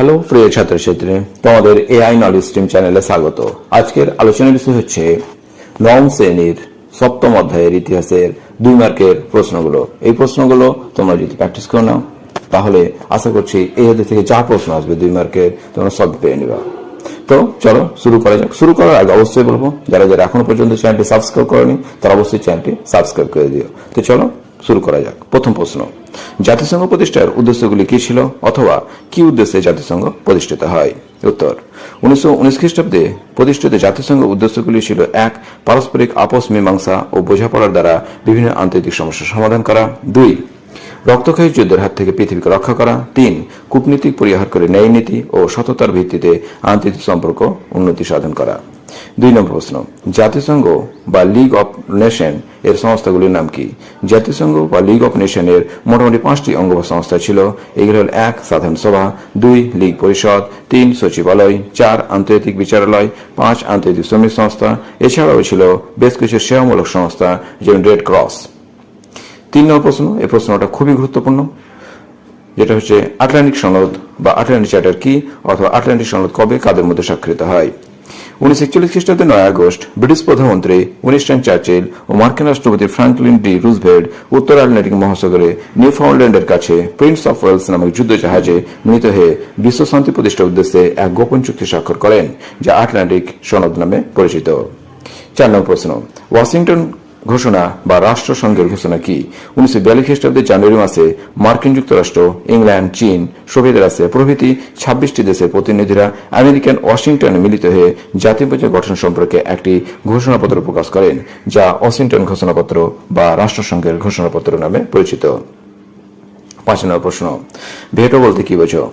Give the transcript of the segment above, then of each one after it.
Hello প্রিয় ছাত্রছাত্রী, তোমাদের এআই নলেজ স্ট্রিম চ্যানেলে স্বাগত। আজকের আলোচনার বিষয় হচ্ছে নবম শ্রেণীর সপ্তম অধ্যায়ের ইতিহাসের 2 মার্কের প্রশ্নগুলো। এই প্রশ্নগুলো তোমরা যদি প্র্যাকটিস করে নাও তাহলে আশা করছি এই অধ্যায় থেকে যা প্রশ্ন আসবে 2 মার্কের তোমরা সব পেয়ে নিবা। তো চলো শুরু করা যাক। শুরু করার আগে অবশ্যই বলবো যারা যারা এখনো পর্যন্ত চ্যানেলটি সাবস্ক্রাইব করেনি তারা অবশ্যই চ্যানেলটি সাবস্ক্রাইব করে দিও। তো চলো শুরু করা যাক। প্রথম প্রশ্ন, জাতিসংঘ প্রতিষ্ঠার উদ্দেশ্যগুলি কি ছিল অথবা কি উদ্দেশ্যে জাতিসংঘ প্রতিষ্ঠিত হয়? উত্তর, 1919 খ্রিস্টাব্দে প্রতিষ্ঠিত জাতিসংঘ উদ্দেশ্যগুলি ছিল: 1. পারস্পরিক আপোষ মীমাংসা ও বোঝাপড়ার দ্বারা বিভিন্ন আন্তর্জাতিক সমস্যার সমাধান করা। 2. রক্তক্ষয়ী যুদ্ধের হাত থেকে পৃথিবীকে রক্ষা করা। 3. কূটনীতিক পরিহার করে ন্যায় নীতি ও সততার ভিত্তিতে আন্তর্জাতিক সম্পর্ক উন্নতি সাধন করা। 2 নম্বর প্রশ্ন, জাতিসংঘ বা লিগ অফ নেশন এর সংস্থাগুলির নাম কি? জাতিসংঘ বা লিগ অফ নেশনের মোটামুটি 5টি অঙ্গ সংস্থা ছিল। এগুলো হল: 1. সাধারণ সভা, 2. লীগ পরিষদ, 3. সচিবালয়, 4. আন্তর্জাতিক বিচারালয়, 5. আন্তর্জাতিক শ্রমিক সংস্থা। এছাড়াও ছিল বেশ কিছু সেবামূলক সংস্থা যেমন রেড ক্রস। 3 নম্বর প্রশ্ন, এই প্রশ্নটা খুবই গুরুত্বপূর্ণ, যেটা হচ্ছে আটলান্টিক সনদ বা আটলান্টিক চার্টার কি অথবা আটলান্টিক সনদ কবে কাদের মধ্যে স্বাক্ষরিত হয়? 1941 খ্রিস্টাব্দে 9 আগস্ট ব্রিটিশ প্রধানমন্ত্রী উইনস্টন চার্চিল ও মার্কিন রাষ্ট্রপতি ফ্রাঙ্কলিন ডি রুজভেল্ট উত্তর আটলান্টিক মহাসাগরে নিউফাউন্ডল্যান্ডের কাছে প্রিন্স অফ ওয়েলস নামক যুদ্ধ জাহাজে মিলিত হয়ে বিশ্ব শান্তি প্রতিষ্ঠার উদ্দেশ্যে এক গোপন চুক্তি স্বাক্ষর করেন, যা আটলান্টিক সনদ নামে পরিচিত। 4 নম্বর প্রশ্ন, ওয়াশিংটন ঘোষণা বা রাষ্ট্রসংঘের ঘোষণা কি? 1942 খ্রিস্টাব্দে জানুয়ারি মাসে মার্কিন যুক্তরাষ্ট্র, ইংল্যান্ড, চীন, সোভিয়েত রাশিয়া প্রভৃতি 26টি দেশের প্রতিনিধিরা আমেরিকান ওয়াশিংটনে মিলিত হয়ে জাতিপুঞ্জ গঠন সম্পর্কে একটি ঘোষণাপত্র প্রকাশ করেন, যা ওয়াশিংটন ঘোষণাপত্র বা রাষ্ট্রসংঘের ঘোষণাপত্র নামে পরিচিত। 5 নম্বর প্রশ্ন, ভেটো বলতে কি বোঝো?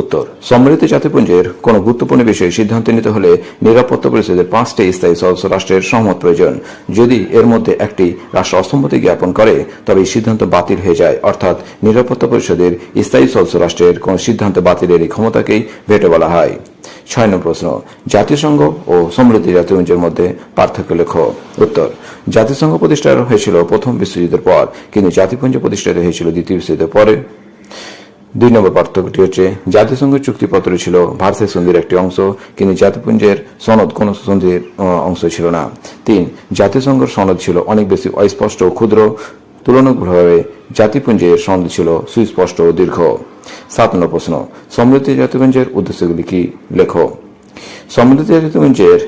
উত্তর, সম্মিলিত জাতিপুঞ্জের কোন গুরুত্বপূর্ণ বিষয়ে সিদ্ধান্ত নিতে হলে নিরাপত্তা পরিষদের 5টি স্থায়ী সদস্য রাষ্ট্রের সহমত প্রয়োজন। যদি এর মধ্যে একটি রাষ্ট্র অসম্মতি জ্ঞাপন করে তবে এই সিদ্ধান্ত বাতিল হয়ে যায়, অর্থাৎ নিরাপত্তা পরিষদের স্থায়ী সদস্য রাষ্ট্রের কোন সিদ্ধান্ত বাতিলের এই ক্ষমতাকেই ভেটো বলা হয়। 6 নম্বর প্রশ্ন, জাতিসংঘ ও সম্মিলিত জাতিপুঞ্জের মধ্যে পার্থক্য লেখো। উত্তর, জাতিসংঘ প্রতিষ্ঠা হয়েছিল প্রথম বিশ্বযুদ্ধের পর, কিন্তু জাতিপুঞ্জ প্রতিষ্ঠিত হয়েছিল দ্বিতীয় বিশ্বযুদ্ধের পরে। 2 নম্বর পার্থক্যটি হচ্ছে জাতিসংঘের চুক্তিপত্র ছিল ভার্সাই সন্ধির একটি অংশ, কিন্তু জাতিপুঞ্জের সনদ কোন সন্ধির অংশ ছিল না। 3. জাতিসংঘের সনদ ছিল অনেক বেশি অস্পষ্ট ও ক্ষুদ্র, তুলনামূলকভাবে জাতিপুঞ্জের সনদ ছিল সুস্পষ্ট ও দীর্ঘ। 7 নম্বর প্রশ্ন, সম্মিলিত জাতিপুঞ্জের উদ্দেশ্যগুলি কি লেখো। সম্মিলিত জাতিপুঞ্জের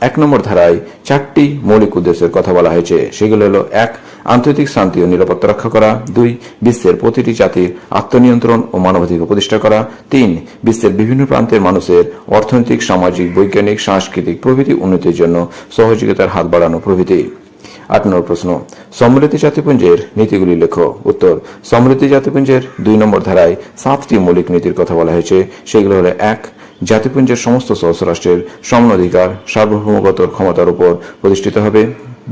1 নম্বর ধারায় 4টি মৌলিক উদ্দেশ্যের কথা বলা হয়েছে। সেগুলো হলো: 1. আন্তর্জাতিক শান্তি ও নিরাপত্তা রক্ষা করা। 2. বিশ্বের প্রতিটি জাতির আত্মনিয়ন্ত্রণ ও মানবাধিকার প্রতিষ্ঠা করা। 3. বিশ্বের বিভিন্ন প্রান্তের মানুষের অর্থনৈতিক, সামাজিক, বৈজ্ঞানিক, সাংস্কৃতিক প্রভৃতি উন্নতির জন্য সহযোগিতার হাত বাড়ানো প্রভৃতি। 8 নম্বর প্রশ্ন, সম্মিলিত জাতিপুঞ্জের নীতিগুলি লেখো। উত্তর, সম্মিলিত জাতিপুঞ্জের 2 নম্বর ধারায় 7টি মৌলিক নীতির কথা বলা হয়েছে। সেগুলো হলো: 1. জাতিপুঞ্জের সমস্ত সদস্য রাষ্ট্রের সমান অধিকার সার্বভৌমগত ক্ষমতার উপর প্রতিষ্ঠিত হবে।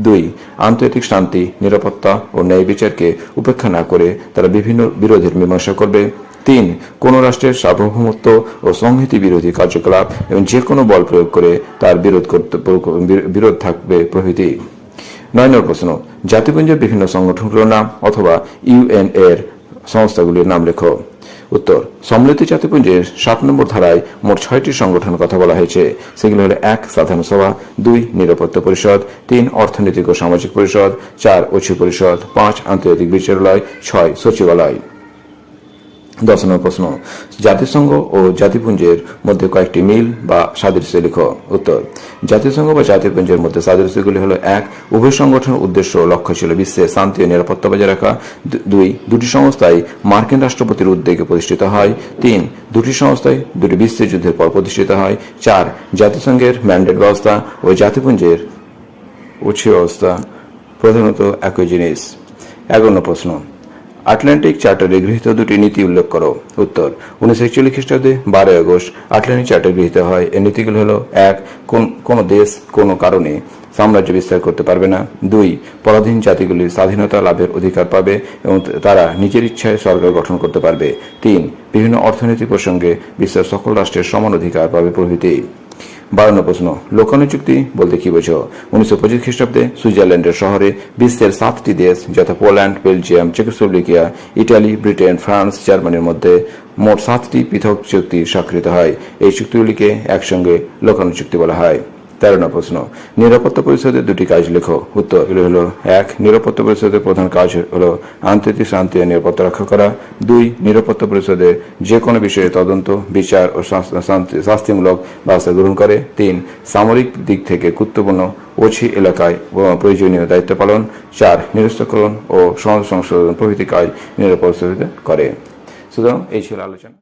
2. আন্তর্জাতিক শান্তি, নিরাপত্তা ও ন্যায় বিচারকে উপেক্ষা না করে তারা বিভিন্ন বিরোধের মীমাংসা করবে। 3. কোন রাষ্ট্রের সার্বভৌমত্ব ও সংহতি বিরোধী কার্যকলাপ এবং যে কোনো বল প্রয়োগ করে তার বিরোধ থাকবে প্রভৃতি। 9 নম্বর প্রশ্ন, জাতিপুঞ্জের বিভিন্ন সংগঠনগুলোর নাম অথবা ইউএন এর সংস্থাগুলির নাম লেখো। উত্তর, সম্মিলিত জাতিপুঞ্জের 7 নম্বর ধারায় মোট 6টি সংগঠনের কথা বলা হয়েছে। সেগুলো হলো: 1. সাধারণ সভা, 2. নিরাপত্তা পরিষদ, 3. অর্থনৈতিক ও সামাজিক পরিষদ, 4. ঐচ্ছিক পরিষদ, 5. আন্তর্জাতিক বিচারালয়, 6. সচিবালয়। 10 নম্বর প্রশ্ন, জাতিসংঘ ও জাতিপুঞ্জের মধ্যে কয়েকটি মিল বা সাদৃশ্য লেখো। উত্তর, জাতিসংঘ বা জাতিপুঞ্জের মধ্যে সাদৃশ্যগুলি হলো: 1. উভয় সংগঠনের উদ্দেশ্য ও লক্ষ্য ছিল বিশ্বের শান্তি ও নিরাপত্তা বজায় রাখা। 2. দুটি সংস্থাই মার্কিন রাষ্ট্রপতির উদ্যোগে প্রতিষ্ঠিত হয়। 3. দুটি সংস্থাই দুটি বিশ্বযুদ্ধের পর প্রতিষ্ঠিত হয়। 4. জাতিসংঘের ম্যান্ডেট ব্যবস্থা ও জাতিপুঞ্জের উৎস ব্যবস্থা প্রধানত একই জিনিস। 11 প্রশ্ন, আটলান্টিক চার্টারে গৃহীত 2টি নীতি উল্লেখ করো। উত্তর, 1941 খ্রিস্টাব্দে 12 আগস্ট আটলান্টিক চার্টার গৃহীত হয়। এর নীতিগুলো হলো: 1. কোন দেশ কোনো কারণে সাম্রাজ্য বিস্তার করতে পারবে না। 2. পরাধীন জাতিগুলির স্বাধীনতা লাভের অধিকার পাবে এবং তারা নিজের ইচ্ছায় সরকার গঠন করতে পারবে। 3. বিভিন্ন অর্থনৈতিক প্রসঙ্গে বিশ্বের সকল রাষ্ট্রের সমান অধিকার পাবে প্রভৃতি। 52 প্রশ্ন, লোকানো চুক্তি বলতে কি বোঝো? 1925 খ্রিস্টাব্দে সুইজারল্যান্ডের শহরে বিশ্বের 7টি দেশ যথা Poland, Belgium, Czechoslovakia, Italy, Britain, France, জার্মানির মধ্যে মোট 7টি পৃথক চুক্তি স্বাক্ষরিত হয়। এই চুক্তিগুলিকে একসঙ্গে লোকানো চুক্তি বলা হয়। 13 প্রশ্ন, নিরাপত্তা পরিষদের দুটি কাজ লেখো। উত্তর এগুলো হলো: 1. নিরাপত্তা পরিষদের প্রধান কাজ হলো আন্তর্জাতিক শান্তি ও নিরাপত্তা রক্ষা করা। 2. নিরাপত্তা পরিষদের যে কোনো বিষয়ে তদন্ত, বিচার ও শাস্তিমূলক ব্যবস্থা গ্রহণ করে। 3. সামরিক দিক থেকে গুরুত্বপূর্ণ ওছি এলাকায় প্রয়োজনীয় দায়িত্ব পালন। 4. নিরস্ত্রীকরণ ও সমাজ সংশোধন প্রভৃতি কাজ নিরাপত্তা পরিষদ করে। সুতরাং এই ছিল আলোচনা।